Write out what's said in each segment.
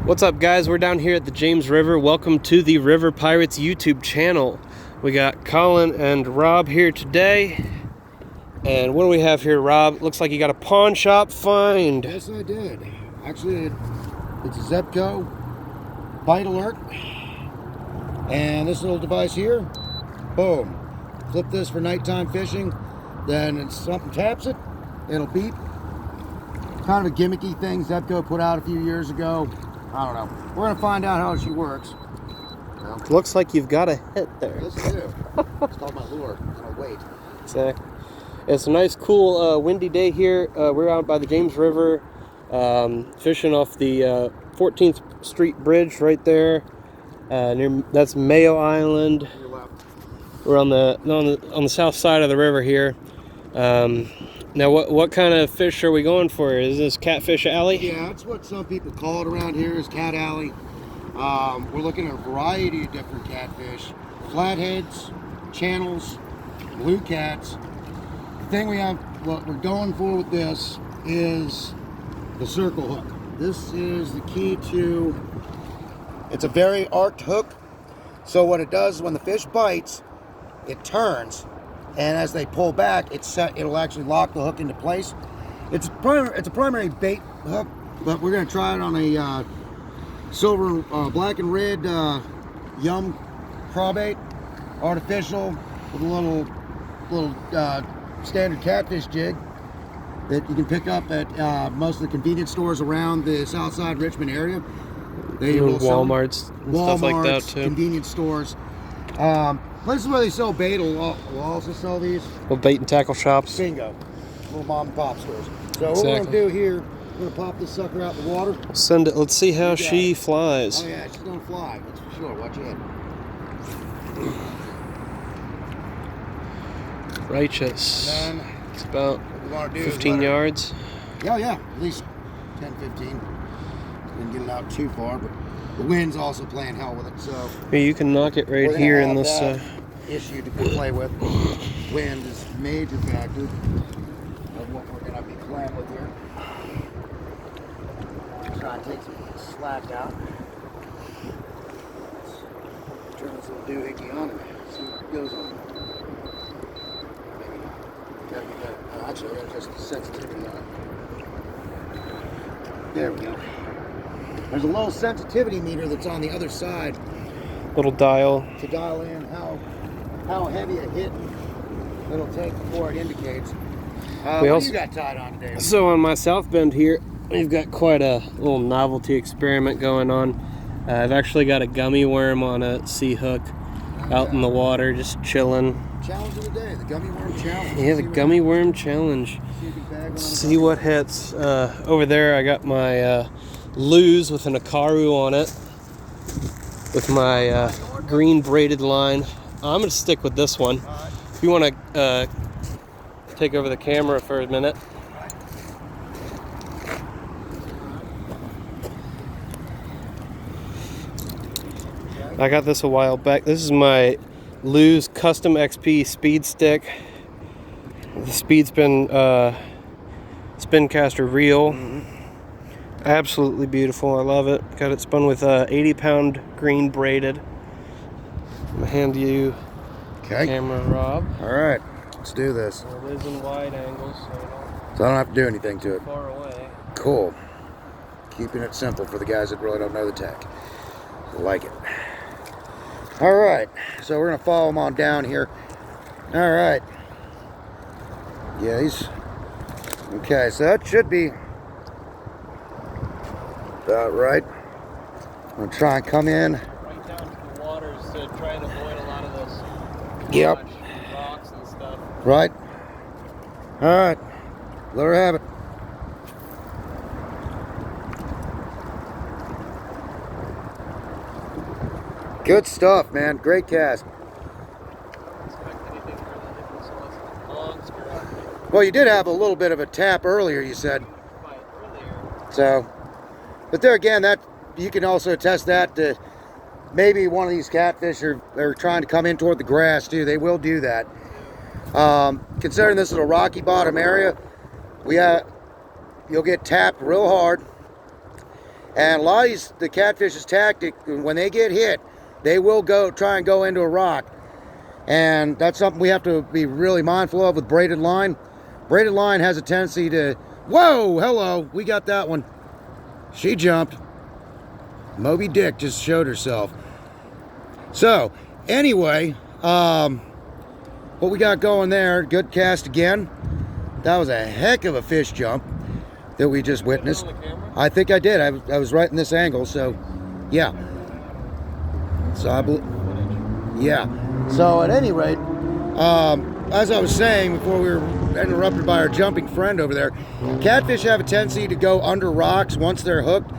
What's up, guys? We're down here at the James River. Welcome to the River Pirates YouTube channel. We got Colin and Rob here today. And what do we have here, Rob? Looks like you got a pawn shop find. Yes, I did. Actually, it's a Zebco bite alert. And this little device here, boom. Flip this for nighttime fishing. Then if something taps it, it'll beep. Kind of a gimmicky thing Zebco put out a few years ago. I don't know. We're going to find out how she works. Well, looks like you've got a hit there. Yes, I do. It's called my lure. I'm going to wait. Exactly. It's a nice, cool, windy day here. We're out by the James River, fishing off the 14th Street Bridge right there. That's Mayo Island. We're on the south side of the river here. Now, what kind of fish are we going for? Is this Catfish Alley? Yeah, that's what some people call it around here, is Cat Alley. We're looking at a variety of different catfish. Flatheads, channels, blue cats. The thing what we're going for with this is the circle hook. This is the key to, it's a very arced hook. So what it does is when the fish bites, it turns. And as they pull back, it'll actually lock the hook into place. It's a primary bait hook, but we're going to try it on a silver, black and red Yum crawbait, artificial, with a little standard catfish jig that you can pick up at most of the convenience stores around the Southside Richmond area. They will Walmarts and stuff like that too. Convenience stores. Places where they sell bait will also sell these. Well, bait and tackle shops. Bingo. Little mom and pop stores. So what we're going to do here, we're going to pop this sucker out in the water. Send it. Let's see how she flies. Oh yeah, she's going to fly. That's for sure. Watch your head. Righteous. It's about 15 yards. Yeah, at least 10, 15. Didn't get it out too far, but the wind's also playing hell with it. So yeah, you can knock it right here in this issue to play with. Wind is a major factor of what we're going to be playing with here. Try and take some slack out. Let's turn this little doohickey on and see what goes on. Maybe actually, I got just the sensitivity on it. There we go. There's a little sensitivity meter that's on the other side. Little dial. To dial in how heavy a hit it'll take before it indicates. What do you got tied on today? So on my South Bend here, we've got quite a little novelty experiment going on. I've actually got a gummy worm on a sea hook out in the water, just chilling. Challenge of the day, the gummy worm challenge. Yeah, the gummy worm challenge. Let's see what hits. Over there I got my lose with an Akaru on it with my green braided line. I'm going to stick with this one. If you want to take over the camera for a minute. I got this a while back. This is my Lose Custom XP Speed Stick. The Speed Spin Caster Reel. Absolutely beautiful. I love it. Got it spun with 80-pound green braided. I'm going to hand you camera, Rob. All right, let's do this. It is in wide angles, so I don't have to do anything to it. Far away. Cool. Keeping it simple for the guys that really don't know the tech. I like it. All right, so we're going to follow them on down here. All right. Yeah, okay, so that should be about right. I'm going to try and come in. Right down to the waters to try and avoid a lot of those rocks and stuff. Right. All right. Let her have it. Good stuff, man. Great cast. Well, you did have a little bit of a tap earlier, you said. So, but there again, that you can also test that to maybe one of these catfish are trying to come in toward the grass too. They will do that. Considering this is a rocky bottom area, you'll get tapped real hard, And a lot of the catfish's tactic, when they get hit, they will try and go into a rock. And that's something we have to be really mindful of with braided line. Braided line has a tendency to, whoa, hello, we got that one. She jumped. Moby Dick just showed herself. So, anyway, what we got going there, good cast again. That was a heck of a fish jump that we just witnessed. I think I did. I was right in this angle, so yeah. So yeah. So at any rate, as I was saying before we were interrupted by our jumping friend over there, catfish have a tendency to go under rocks once they're hooked.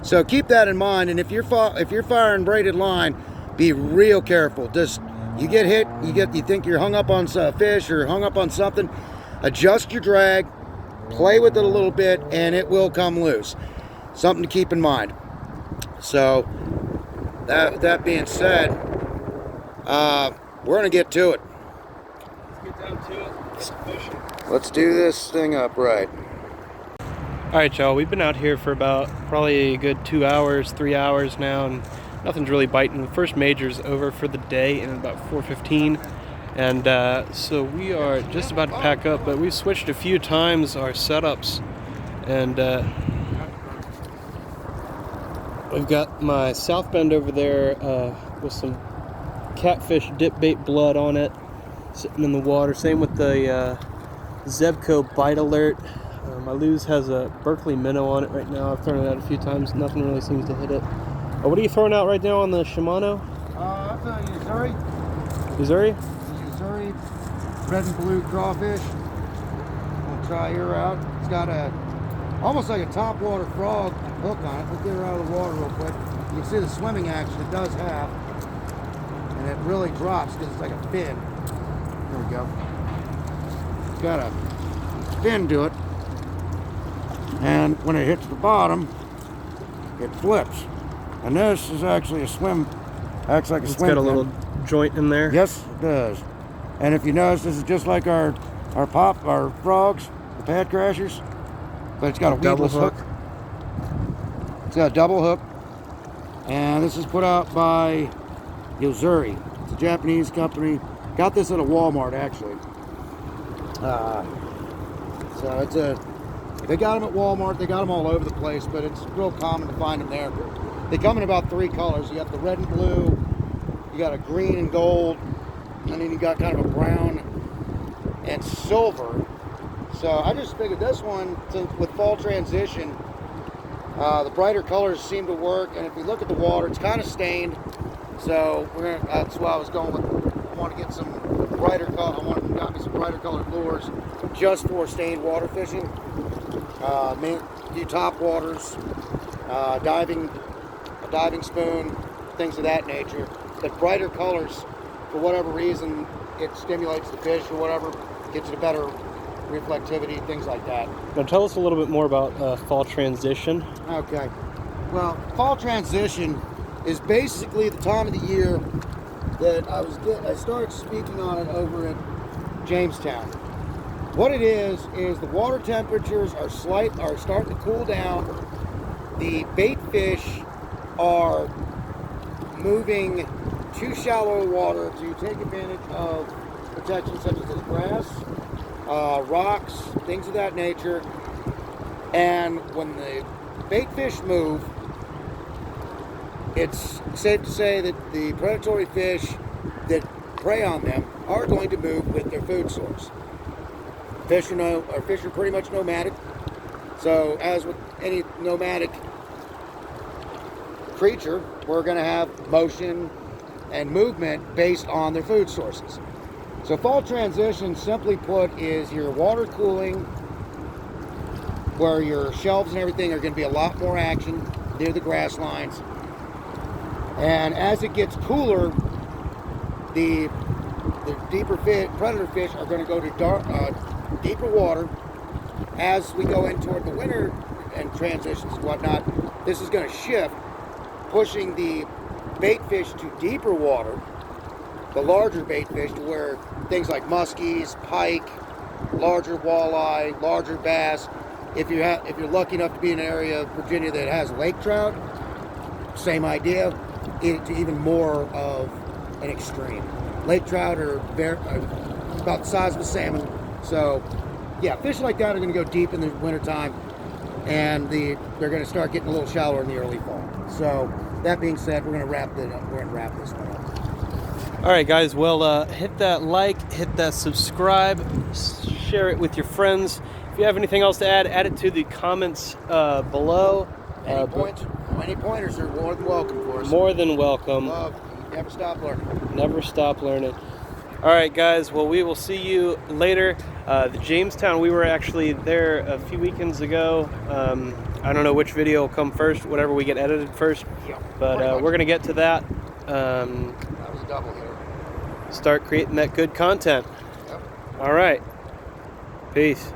So keep that in mind. And if you're firing braided line, be real careful. Just you get hit, you think you're hung up on fish or hung up on something. Adjust your drag, play with it a little bit, and it will come loose. Something to keep in mind. So that being said, we're gonna get to it. Let's get down to it. Get fishing. Let's do this thing up right. All right, y'all. We've been out here for about probably a good 2 hours, 3 hours now, and nothing's really biting. The first major's over for the day in about 4:15. And so we are just about to pack up, but we've switched a few times our setups, and we've got my South Bend over there with some catfish dip bait blood on it, sitting in the water. Same with the Zebco Bite Alert. My Luz has a Berkeley minnow on it right now. I've thrown it out a few times. Nothing really seems to hit it. What are you throwing out right now on the Shimano? I'm throwing Missouri. Missouri? Missouri, red and blue crawfish. We'll try her out. It's got almost like a topwater frog hook on it. We'll get her out of the water real quick. You can see the swimming action it does have. And it really drops because it's like a fin. There we go. It's got a fin to it. And when it hits the bottom, it flips. And this is actually acts like a swim It's got a fin. little joint in there. Yes, it does. And if you notice, this is just like our frogs, the pad crashers, but it's got a Double weedless hook. It's got a double hook, and this is put out by Missouri. It's a Japanese company. Got this at a Walmart actually. So they got them at Walmart. They got them all over the place, but it's real common to find them there. They come in about 3 colors. You got the red and blue. You got a green and gold, and then you got kind of a brown and silver. So I just figured this one, with fall transition, the brighter colors seem to work. And if you look at the water, it's kind of stained. So that's why I was going with. I want to get some brighter color. I want to got me some brighter colored lures just for stained water fishing. Do top waters, a diving spoon, things of that nature. But brighter colors, for whatever reason, it stimulates the fish or whatever, gives it a better reflectivity, things like that. Now tell us a little bit more about fall transition. Okay. Well, fall transition is basically the time of the year that I started speaking on it over at Jamestown. What it is the water temperatures are starting to cool down. The bait fish are moving to shallow water to take advantage of protection such as this grass, rocks, things of that nature. And when the bait fish move, it's safe to say that the predatory fish that prey on them are going to move with their food source. Fish are pretty much nomadic. So as with any nomadic creature, we're going to have motion and movement based on their food sources. So fall transition, simply put, is your water cooling, where your shelves and everything are going to be a lot more action near the grass lines. And as it gets cooler, the deeper predator fish are going to go to deeper water. As we go in toward the winter and transitions and whatnot, this is going to shift, pushing the bait fish to deeper water, the larger bait fish, to where things like muskies, pike, larger walleye, larger bass, if you're lucky enough to be in an area of Virginia that has lake trout, same idea, to even more of an extreme. Lake trout are about the size of a salmon. So, yeah, fish like that are going to go deep in the wintertime, and they're going to start getting a little shallower in the early fall. So, that being said, we're going to wrap this one up. All right, guys. Well, hit that like, hit that subscribe, share it with your friends. If you have anything else to add it to the comments below. Any pointers are more than welcome for us. More than welcome. Never stop learning. Never stop learning. All right, guys. Well, we will see you later. The Jamestown, we were actually there a few weekends ago. I don't know which video will come first, whatever we get edited first. Yeah, but we're going to get to that. That was a double hitter. Start creating that good content. Yep. All right. Peace.